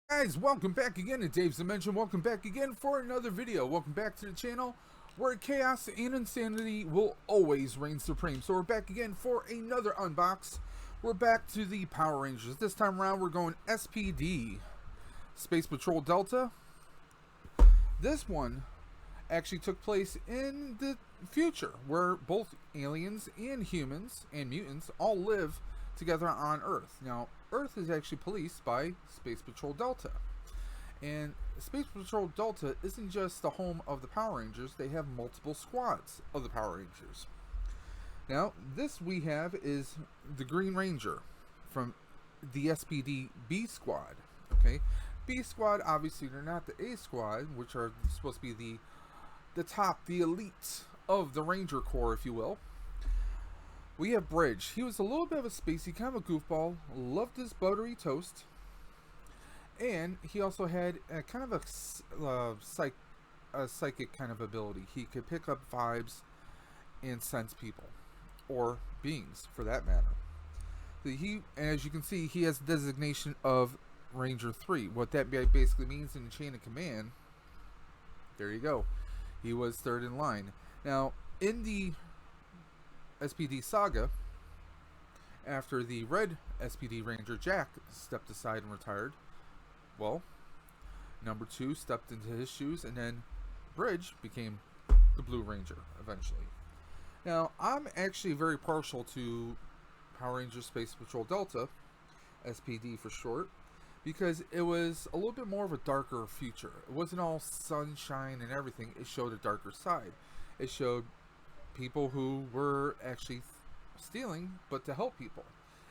Guys, welcome back again to Dave's Dimension. Welcome back again for another video. Welcome back to the channel where chaos and insanity will always reign supreme. So we're back again for another unbox. We're back to the Power Rangers. This time around we're going SPD, Space Patrol Delta. This one actually took place in the future where both aliens and humans and mutants all live together on Earth. Now, Earth is actually policed by Space Patrol Delta. And Space Patrol Delta isn't just the home of the Power Rangers, they have multiple squads of the Power Rangers. Now, this we have is the Green Ranger from the SPD B Squad. Okay, B Squad, obviously they're not the A Squad, which are supposed to be the top, the elite of the Ranger Corps, if you will. We have Bridge. He was a little bit of a spacey, kind of a goofball, loved his buttery toast, and he also had a kind of a psychic kind of ability. He could pick up vibes and sense people, or beings for that matter. As you can see, he has designation of Ranger 3. What that basically means in the chain of command, there you go. He was third in line. Now, in the SPD saga, after the red SPD Ranger Jack stepped aside and retired, well, number 2 stepped into his shoes, and then Bridge became the Blue Ranger eventually. Now, I'm actually very partial to Power Rangers Space Patrol Delta, SPD for short, because it was a little bit more of a darker future. It wasn't all sunshine and everything. It showed a darker side. It showed people who were actually stealing, but to help people.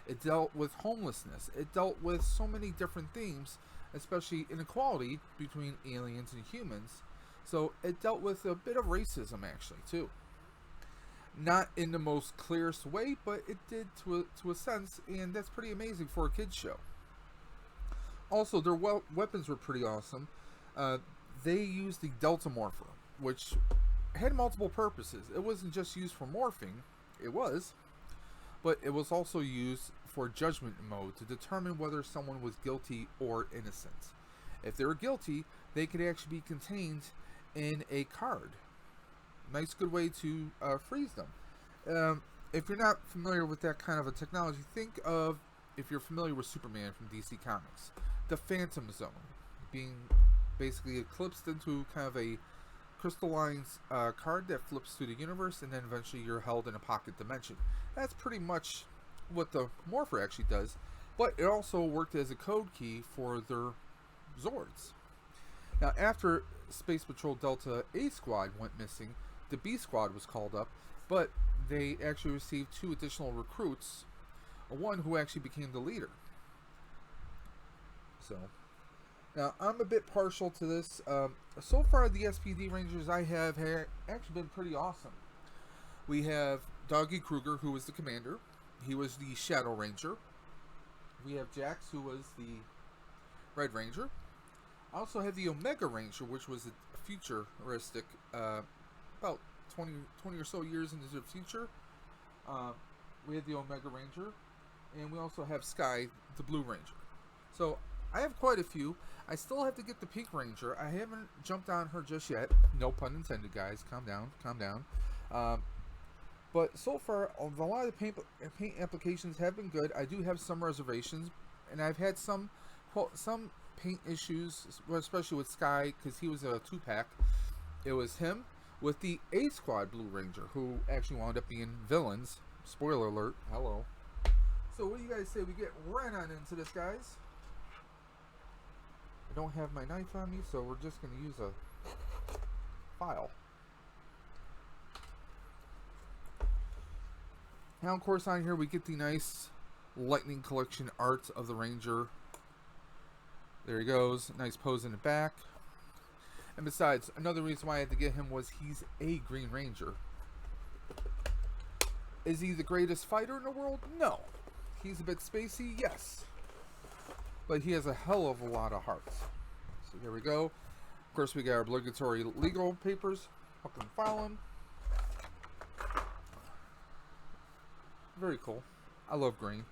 It dealt with homelessness. It dealt with so many different themes, especially inequality between aliens and humans. So it dealt with a bit of racism, actually, too. Not in the most clearest way, but it did to a sense, and that's pretty amazing for a kid's show. Also, their weapons were pretty awesome. They used the Delta Morpher, which had multiple purposes. It wasn't just used for morphing, it was, but it was also used for judgment mode to determine whether someone was guilty or innocent. If they were guilty, they could actually be contained in a card. Nice good way to freeze them. If you're not familiar with that kind of a technology, think of, if you're familiar with Superman from DC Comics, the Phantom Zone being basically eclipsed into kind of a crystalline card that flips through the universe, and then eventually you're held in a pocket dimension. That's pretty much what the Morpher actually does, but it also worked as a code key for their Zords. Now, after Space Patrol Delta A Squad went missing, the B Squad was called up, but they actually received 2 additional recruits, one who actually became the leader. So, now, I'm a bit partial to this. So far, the SPD Rangers I have actually been pretty awesome. We have Doggy Kruger, who was the commander. He was the Shadow Ranger. We have Jax, who was the Red Ranger. I also have the Omega Ranger, which was a futuristic, about 20 or so years into the future. We have the Omega Ranger. And we also have Sky, the Blue Ranger. So, I have quite a few. I still have to get the Pink Ranger. I haven't jumped on her just yet. No pun intended, guys. Calm down. Calm down. But so far, a lot of the paint applications have been good. I do have some reservations. And I've had some paint issues, especially with Sky, because he was a 2-pack. It was him with the A Squad Blue Ranger, who actually wound up being villains. Spoiler alert. Hello. So what do you guys say we get right on into this, guys? I don't have my knife on me, so we're just going to use a file. Now, of course, on here we get the nice Lightning Collection art of the Ranger. There he goes. Nice pose in the back. And besides, another reason why I had to get him was he's a Green Ranger. Is he the greatest fighter in the world? No. He's a bit spacey? Yes. But he has a hell of a lot of heart. So there we go. Of course, we got our obligatory legal papers. Fucking file them. Very cool. I love green.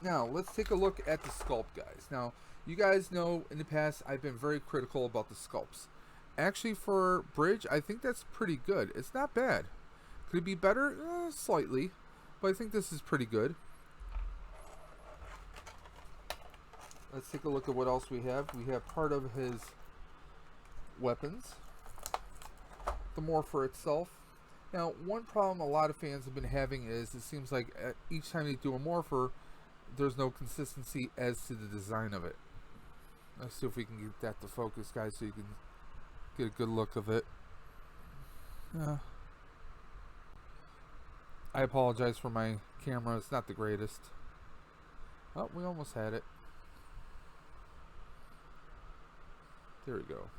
Now, let's take a look at the sculpt, guys. Now, you guys know in the past I've been very critical about the sculpts. Actually, for bridge, I think that's pretty good. It's not bad. Could it be better? Slightly. But I think this is pretty good. Let's take a look at what else we have. We have part of his weapons. The Morpher itself. Now, one problem a lot of fans have been having is it seems like each time they do a Morpher, there's no consistency as to the design of it. Let's see if we can get that to focus, guys, so you can get a good look of it. I apologize for my camera. It's not the greatest. Oh, we almost had it. There we go.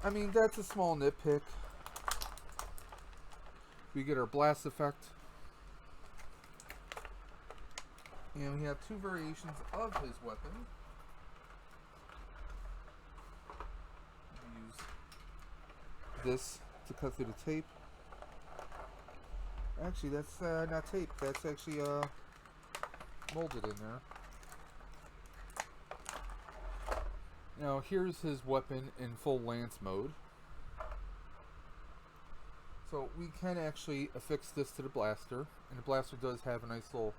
I mean, that's a small nitpick. We get our blast effect. And we have two variations of his weapon. Use this to cut through the tape. Actually, that's not tape. That's actually molded in there. Now, here's his weapon in full lance mode. So we can actually affix this to the blaster, and the blaster does have a nice little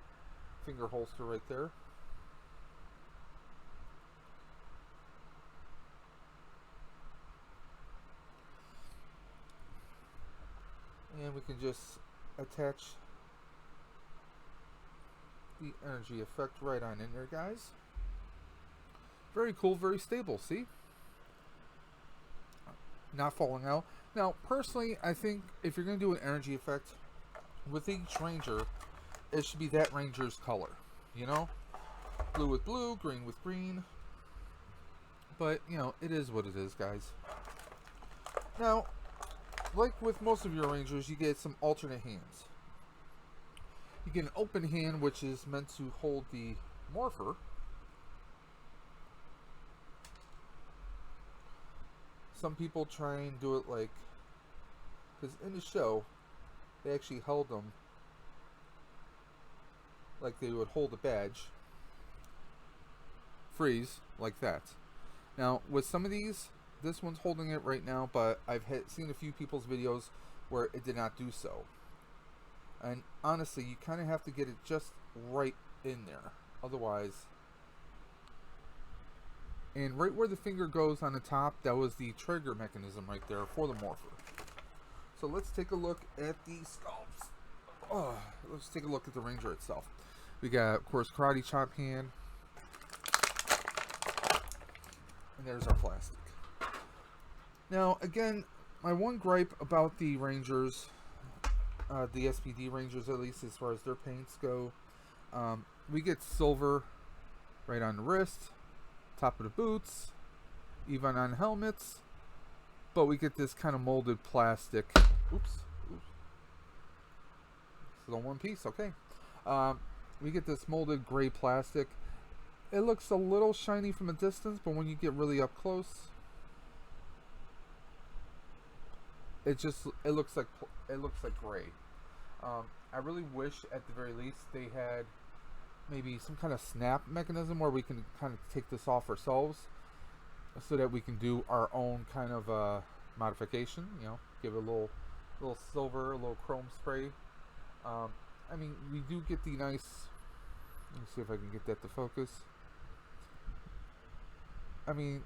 finger holster right there. And we can just attach the energy effect right on in there, guys. Very cool, very stable, see? Not falling out. Now, personally, I think if you're going to do an energy effect with each ranger, it should be that ranger's color, you know? Blue with blue, green with green. But, you know, it is what it is, guys. Now, like with most of your rangers, you get some alternate hands. You get an open hand, which is meant to hold the Morpher. Some people try and do it like, because in the show, they actually held them like they would hold a badge. Freeze, like that. Now, with some of these, this one's holding it right now, but I've seen a few people's videos where it did not do so. And honestly, you kind of have to get it just right in there. Otherwise... And right where the finger goes on the top, that was the trigger mechanism right there for the Morpher. So let's take a look at the sculpts. Oh, let's take a look at the Ranger itself. We got, of course, Karate Chop hand. And there's our plastic. Now, again, my one gripe about the Rangers, the SPD Rangers at least as far as their paints go, we get silver right on the wrist, top of the boots, even on helmets, but we get this kind of molded plastic. Oops. This is on one piece, okay. We get this molded gray plastic. It looks a little shiny from a distance, but when you get really up close, it looks like gray. I really wish at the very least they had maybe some kind of snap mechanism where we can kind of take this off ourselves so that we can do our own kind of modification, you know, give it a little silver, a little chrome spray. I mean, we do get the nice, let me see if I can get that to focus. I mean,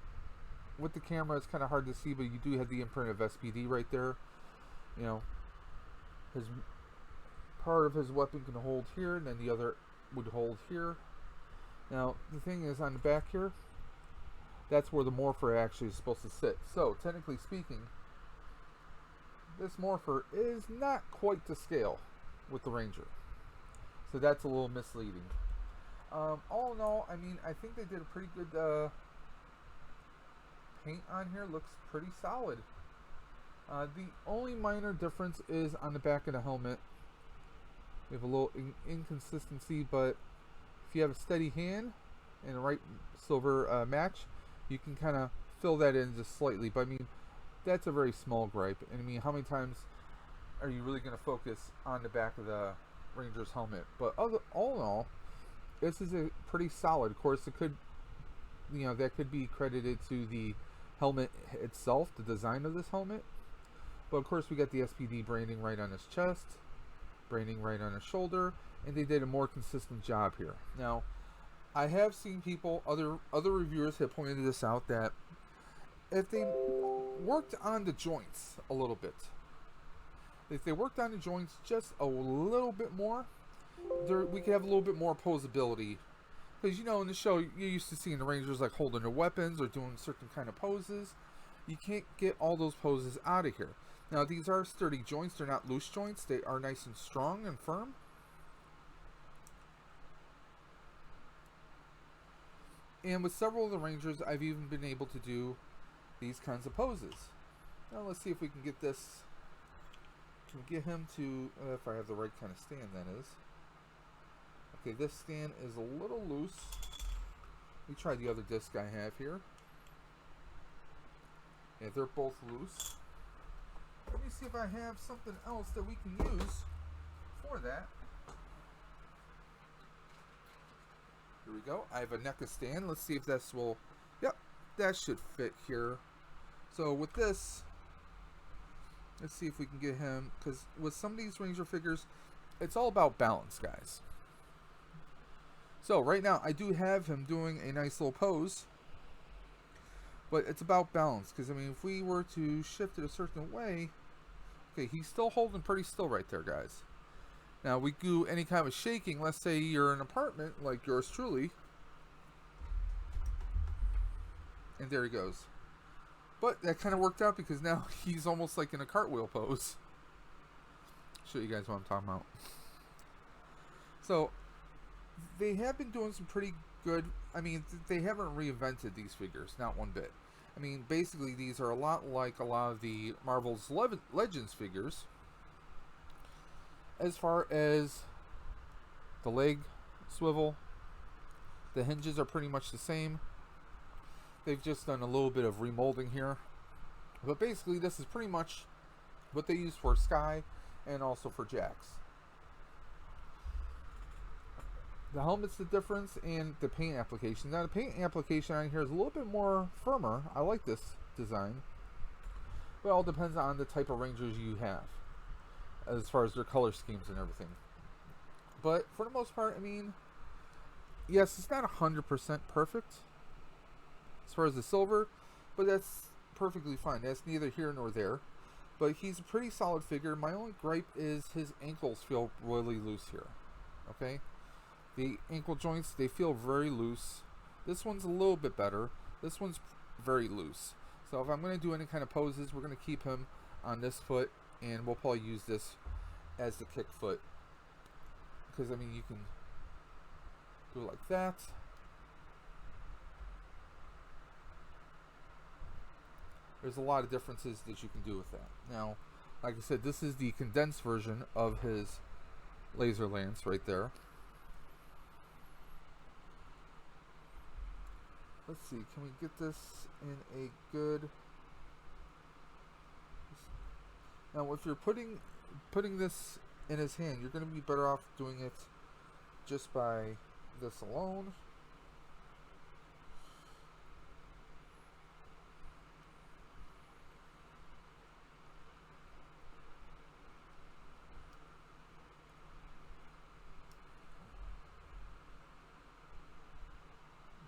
with the camera it's kind of hard to see, but you do have the imprint of SPD right there. You know, his part of his weapon can hold here, and then the other would hold here. Now the thing is, on the back here, that's where the Morpher actually is supposed to sit. So technically speaking, this Morpher is not quite to scale with the Ranger, so that's a little misleading. All in all, I mean, I think they did a pretty good paint on here. Looks pretty solid. The only minor difference is on the back of the helmet. We have a little inconsistency, but if you have a steady hand and the right silver match, you can kind of fill that in just slightly. But I mean, that's a very small gripe. And I mean, how many times are you really going to focus on the back of the Ranger's helmet. But all in all, this is a pretty solid. Of course, it could, that could be credited to the helmet itself, the design of this helmet. But of course, we got the SPD branding right on his chest, branding right on his shoulder, and they did a more consistent job here. Now, I have seen people, other reviewers have pointed this out, that if they worked on the joints a little bit, if they worked on the joints just a little bit more, we could have a little bit more posability. Because, in the show, you're used to seeing the Rangers like holding their weapons or doing certain kind of poses. You can't get all those poses out of here. Now, these are sturdy joints. They're not loose joints. They are nice and strong and firm. And with several of the Rangers, I've even been able to do these kinds of poses. Now, let's see if we can get this. Can we get him to, if I have the right kind of stand, that is. Okay, this stand is a little loose. We try the other disc I have here. Yeah, they're both loose. Let me see if I have something else that we can use for that. Here we go. I have a NECA stand. Let's see if this will... Yep, that should fit here. So with this, let's see if we can get him, because with some of these Ranger figures, it's all about balance, guys. So right now, I do have him doing a nice little pose, but it's about balance, because, I mean, if we were to shift it a certain way, okay, he's still holding pretty still right there, guys. Now, we do any kind of shaking, let's say you're in an apartment, like yours truly, and there he goes. But that kind of worked out, because now he's almost like in a cartwheel pose. Show you guys what I'm talking about. So, they have been doing some pretty good, I mean, they haven't reinvented these figures, not one bit. I mean, basically, these are a lot like a lot of the Marvel's Legends figures. As far as the leg swivel, the hinges are pretty much the same. They've just done a little bit of remolding here. But basically, this is pretty much what they use for Sky and also for Jax. The helmet's the difference, and the paint application. Now, the paint application on here is a little bit more firmer. I like this design. But it all depends on the type of Rangers you have, as far as their color schemes and everything. But for the most part, I mean, yes, it's not 100% perfect as far as the silver, but that's perfectly fine. That's neither here nor there. But he's a pretty solid figure. My only gripe is his ankles feel really loose here. Okay? The ankle joints, they feel very loose. This one's a little bit better. This one's very loose. So if I'm going to do any kind of poses, we're going to keep him on this foot, and we'll probably use this as the kick foot. Because, I mean, you can do it like that. There's a lot of differences that you can do with that. Now, like I said, this is the condensed version of his laser lance right there. Let's see, can we get this in a good... Now, if you're putting this in his hand, you're going to be better off doing it just by this alone.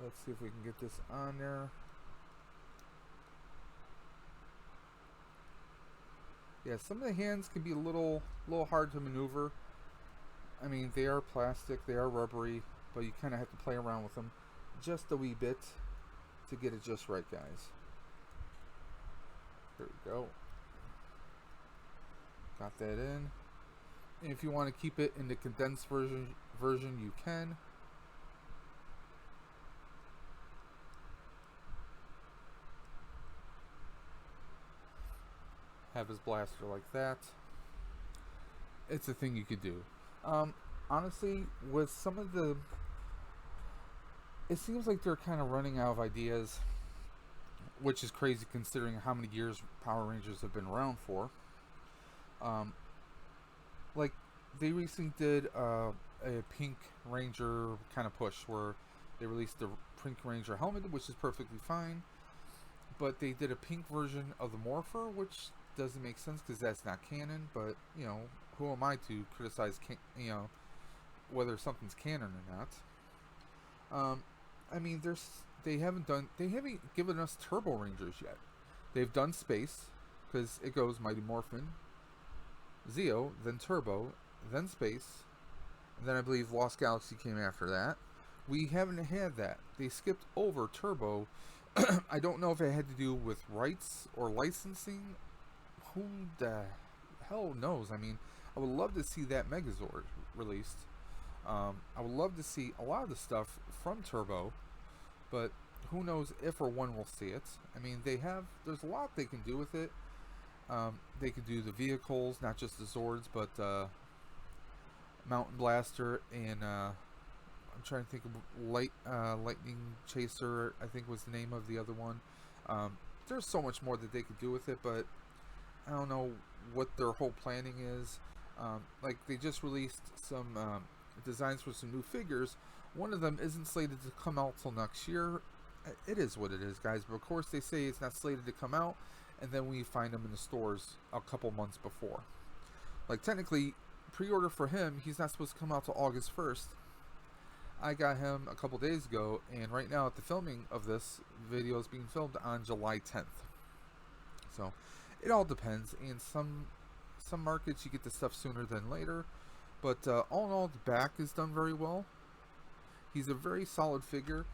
Let's see if we can get this on there. Yeah, some of the hands can be a little hard to maneuver. I mean, they are plastic, they are rubbery, but you kind of have to play around with them just a wee bit to get it just right, guys. There we go. Got that in. And if you want to keep it in the condensed version, you can. Have his blaster like that. It's a thing you could do. Honestly, with some of the... It seems like they're kind of running out of ideas, which is crazy considering how many years Power Rangers have been around for. Like, they recently did a Pink Ranger kind of push where they released the Pink Ranger helmet, which is perfectly fine. But they did a pink version of the Morpher, which doesn't make sense because that's not canon. But you know, who am I to criticize? Whether something's canon or not. I mean, they haven't given us Turbo Rangers yet. They've done space because it goes Mighty Morphin, Zeo, then Turbo, then space, and then I believe Lost Galaxy came after that. We haven't had that. They skipped over Turbo. I don't know if it had to do with rights or licensing. Who the hell knows? I mean, I would love to see that Megazord released. I would love to see a lot of the stuff from Turbo, but who knows if or when we'll see it. I mean, there's a lot they can do with it. They could do the vehicles, not just the Zords, but Mountain Blaster and I'm trying to think of Lightning Chaser, I think was the name of the other one. There's so much more that they could do with it, but I don't know what their whole planning is. Like they just released some designs for some new figures. One of them isn't slated to come out till next year. It is what it is, guys. But of course they say it's not slated to come out, and then we find them in the stores a couple months before. Like technically, pre-order for him, he's not supposed to come out till August 1st. I got him a couple days ago, and right now at the filming of this video is being filmed on July 10th. So it all depends. In some markets you get the stuff sooner than later, but all in all, the back is done very well. He's a very solid figure.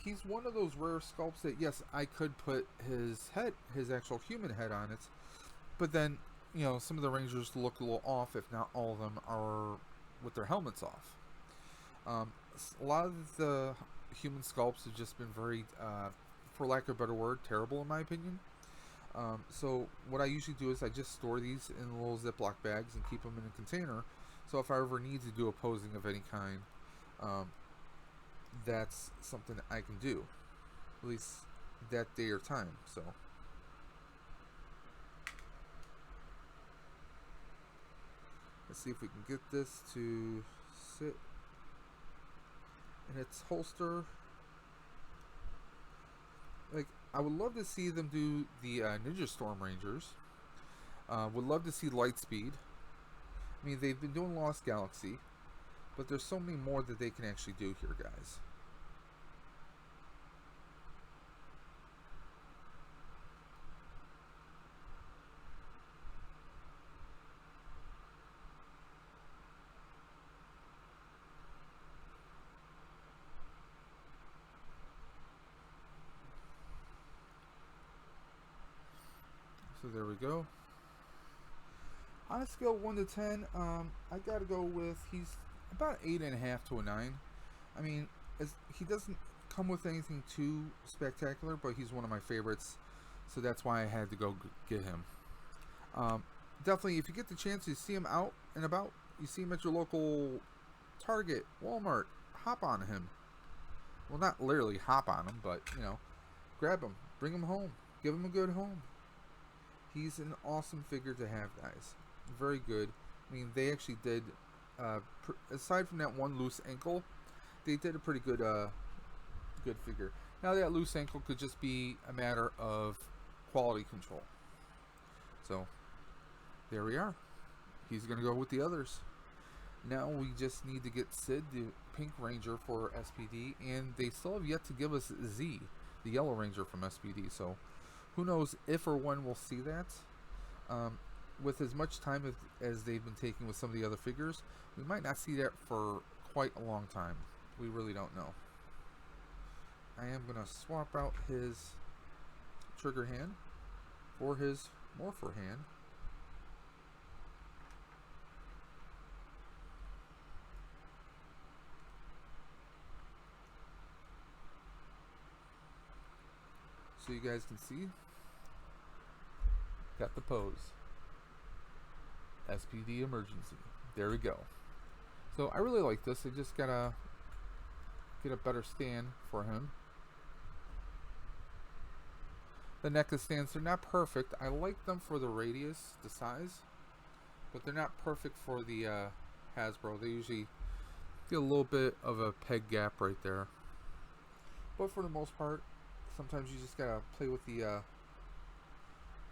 He's one of those rare sculpts that, yes, I could put his actual human head on it, but then, you know, some of the Rangers look a little off, if not all of them are with their helmets off. A lot of the human sculpts have just been very, for lack of a better word, terrible in my opinion. So what I usually do is I just store these in little Ziploc bags and keep them in a container. So if I ever need to do a posing of any kind, that's something that I can do, at least that day or time. So let's see if we can get this to sit in its holster. Like, I would love to see them do the Ninja Storm Rangers. Would love to see Lightspeed. I mean, they've been doing Lost Galaxy, but there's so many more that they can actually do here, guys. So there we go. On a scale of 1 to 10, I gotta go with, he's about 8.5 to a 9. I mean, he doesn't come with anything too spectacular, but he's one of my favorites, so that's why I had to go get him. Definitely, if you get the chance to see him out and about, you see him at your local Target, Walmart, hop on him. Well, not literally hop on him, but, you know, grab him, bring him home, give him a good home. He's an awesome figure to have, guys. Very good. I mean, they actually did, aside from that one loose ankle, they did a pretty good good figure. Now that loose ankle could just be a matter of quality control. So there we are. He's going to go with the others. Now we just need to get Sid the Pink Ranger for SPD, and they still have yet to give us Z, the Yellow Ranger from SPD. So who knows if or when we'll see that. With as much time as they've been taking with some of the other figures, we might not see that for quite a long time. We really don't know. I am going to swap out his trigger hand for his Morpher hand. So you guys can see, got the pose. SPD emergency. There we go. So I really like this. I just gotta get a better stand for him. The NECA stands, they're not perfect. I like them for the radius, the size, but they're not perfect for the Hasbro. They usually get a little bit of a peg gap right there. But for the most part, sometimes you just gotta play with the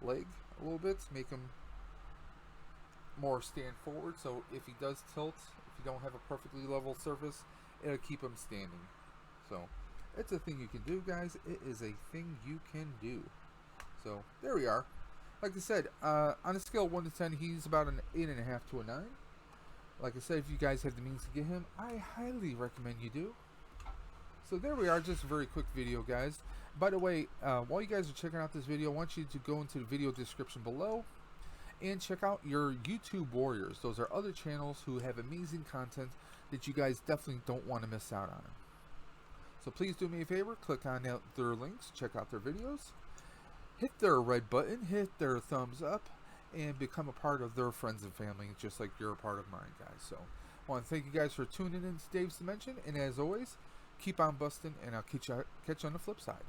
leg a little bit to make him more stand forward. So if he does tilt, if you don't have a perfectly level surface, it'll keep him standing. So it's a thing you can do, guys. It is a thing you can do. So there we are. Like I said, on a scale of 1 to 10, he's about an 8.5 to a 9. Like I said, if you guys have the means to get him, I highly recommend you do. So there we are, just a very quick video, guys. By the way, while you guys are checking out this video, I want you to go into the video description below and check out your YouTube warriors. Those are other channels who have amazing content that you guys definitely don't want to miss out on. So please do me a favor, click on their links, check out their videos, hit their red button, hit their thumbs up, and become a part of their friends and family, just like you're a part of mine, guys. So I want to thank you guys for tuning in to Dave's Dimension, and as always, keep on busting, and I'll catch you on the flip side.